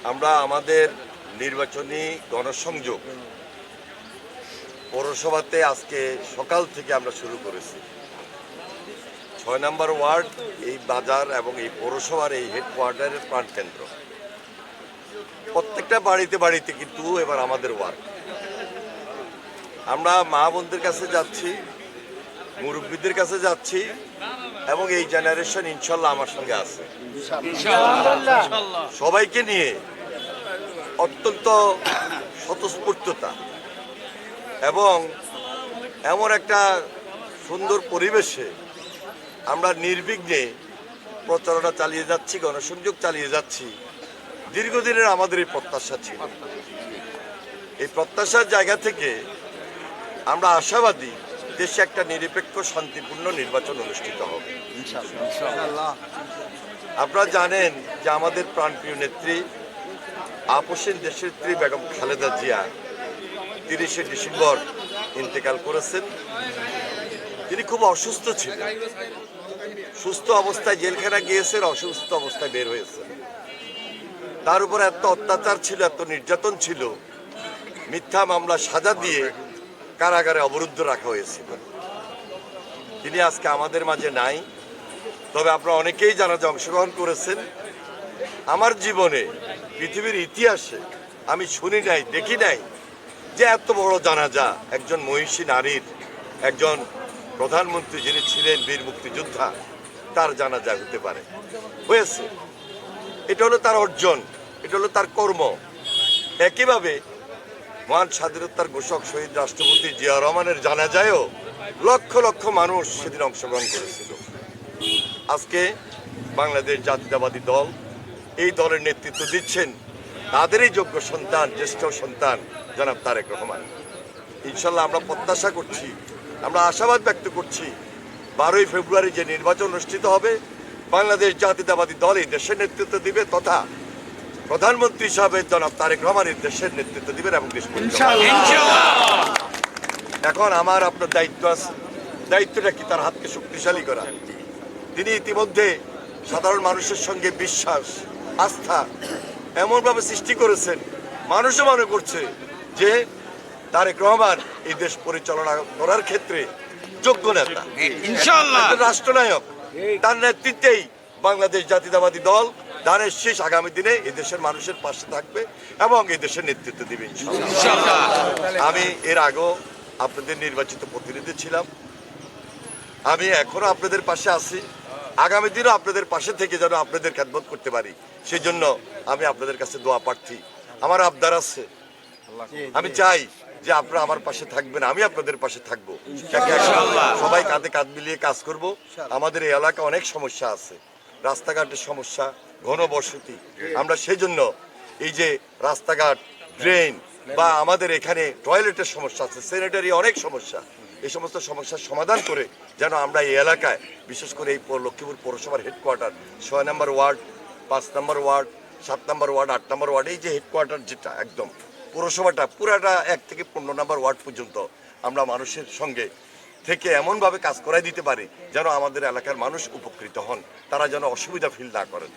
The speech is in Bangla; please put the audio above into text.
আমরা আমাদের নির্বাচনী গণসংযোগ পৌরসভাতে আজকে সকাল থেকে আমরা শুরু করেছি। ৬ নম্বর ওয়ার্ড এই বাজার এবং এই পৌরসভার এই হেডকোয়ার্টারের প্রাণকেন্দ্র। প্রত্যেকটা বাড়িতে বাড়িতে কিন্তু এবার আমাদের ওয়ার্ড। আমরা মা বোনদের কাছে যাচ্ছি, মুরব্বীদের কাছে যাচ্ছি এবং এই জেনারেশন ইনশাল্লাহ আমার সঙ্গে আছে। সবাইকে নিয়ে অত্যন্ত স্বতঃস্ফূর্ততা এবং এমন একটা সুন্দর পরিবেশে আমরা নির্বিঘ্নে প্রচারণা চালিয়ে যাচ্ছি, গণসংযোগ চালিয়ে যাচ্ছি। দীর্ঘদিনের আমাদের এই প্রত্যাশা ছিল। এই প্রত্যাশার জায়গা থেকে আমরা আশাবাদী দেশে একটা নিরপেক্ষ শান্তিপূর্ণ নির্বাচন অনুষ্ঠিত হবে। আপনারা জানেন যে আমাদের প্রাণপ্রিয় নেত্রী আপসীন দেশনেত্রী বেগম খালেদা জিয়া 30শে ডিসেম্বর ইন্তেকাল করেছেন। তিনি খুব অসুস্থ ছিলেন, সুস্থ অবস্থায় জেলখানা গিয়েছেন, অসুস্থ অবস্থায় বের হয়েছেন। তার উপর এত অত্যাচার ছিল, এত নির্যাতন ছিল, মিথ্যা মামলা সাজা দিয়ে কারাগারে অবরুদ্ধ রাখা হয়েছিল। তিনি আজকে আমাদের মাঝে নাই। তবে আপনারা অনেকেই জানাজা অংশগ্রহণ করেছেন। আমার জীবনে পৃথিবীর ইতিহাসে আমি শুনি নাই, দেখি নাই যে এত বড় জানাজা একজন মহিষী নারীর, একজন প্রধানমন্ত্রী যিনি ছিলেন বীর মুক্তিযোদ্ধা, তার জানাজা হতে পারে। হয়েছে। এটা হলো তার অর্জন, এটা হলো তার কর্ম। একইভাবে মহান স্বাধীনতার ঘোষক শহীদ রাষ্ট্রপতি জিয়া রহমানের জানাজায়ও লক্ষ লক্ষ মানুষ সেদিন অংশগ্রহণ করেছিল। আজকে বাংলাদেশ জাতীয়তাবাদী দল, এই দলের নেতৃত্ব দিচ্ছেন তাদেরই যোগ্য সন্তান, জ্যেষ্ঠ সন্তান জনাব তারেক রহমান। ইনশাল্লাহ আমরা প্রত্যাশা করছি, আমরা আশাবাদ ব্যক্ত করছি 12ই ফেব্রুয়ারি যে নির্বাচন অনুষ্ঠিত হবে, বাংলাদেশ জাতীয়তাবাদী দল এই দেশের নেতৃত্ব দিবে তথা প্রধানমন্ত্রী হিসাবে জনাব তারেক রহমান এই দেশের নেতৃত্ব দিবেন এবং দেশ এখন আমার আপনার দায়িত্ব আছে। দায়িত্বটা কি? তার হাতকে শক্তিশালী করা। তিনি ইতিমধ্যে সাধারণ মানুষের সঙ্গে বিশ্বাস, আস্থা এমনভাবে সৃষ্টি করেছেন, মানুষও মনে করছে যে তারেক রহমান এই দেশ পরিচালনা করার ক্ষেত্রে যোগ্য নেতা, ইনশাআল্লাহ রাষ্ট্রনায়ক। তার নেতৃত্বেই বাংলাদেশ জাতীয়তাবাদী দল ধানের শেষ আগামী দিনে এই দেশের মানুষের পাশে থাকবে এবং এই দেশের নেতৃত্ব দিবে ইনশাআল্লাহ। আমি এর আগেও আপনাদের নির্বাচিত প্রতিনিধি ছিলাম, আমি এখনো আপনাদের পাশে আছি। আগামী দিনও আপনাদের পাশে থেকে যেন আপনাদের খেদমত করতে পারি, সেই জন্য আমি আপনাদের কাছে দোয়া প্রার্থী। আমার আবদার আছে, আমি চাই যে আপনারা আমার পাশে থাকবেন, আমি আপনাদের পাশে থাকবো। সবাই কাঁধে কাঁধ মিলিয়ে কাজ করব। আমাদের এই এলাকা অনেক সমস্যা আছে, রাস্তাঘাটের সমস্যা, ঘনবসতি। আমরা সেই জন্য এই যে রাস্তাঘাট, ড্রেন বা আমাদের এখানে টয়লেটের সমস্যা আছে, স্যানিটারি অনেক সমস্যা, এই সমস্ত সমস্যার সমাধান করে যেন আমরা এই এলাকায়, বিশেষ করে এই লক্ষ্মীপুর পৌরসভার হেডকোয়ার্টার 6 নম্বর ওয়ার্ড, 5 নম্বর ওয়ার্ড, 7 নম্বর ওয়ার্ড, 8 নম্বর ওয়ার্ড, এই যে হেডকোয়ার্টার যেটা একদম পৌরসভাটা পুরাটা 1 থেকে 15 নম্বর ওয়ার্ড পর্যন্ত আমরা মানুষের সঙ্গে থেকে এমনভাবে কাজ করাই দিতে পারি যেন আমাদের এলাকার মানুষ উপকৃত হন, তারা যেন অসুবিধা ফিল না করেন।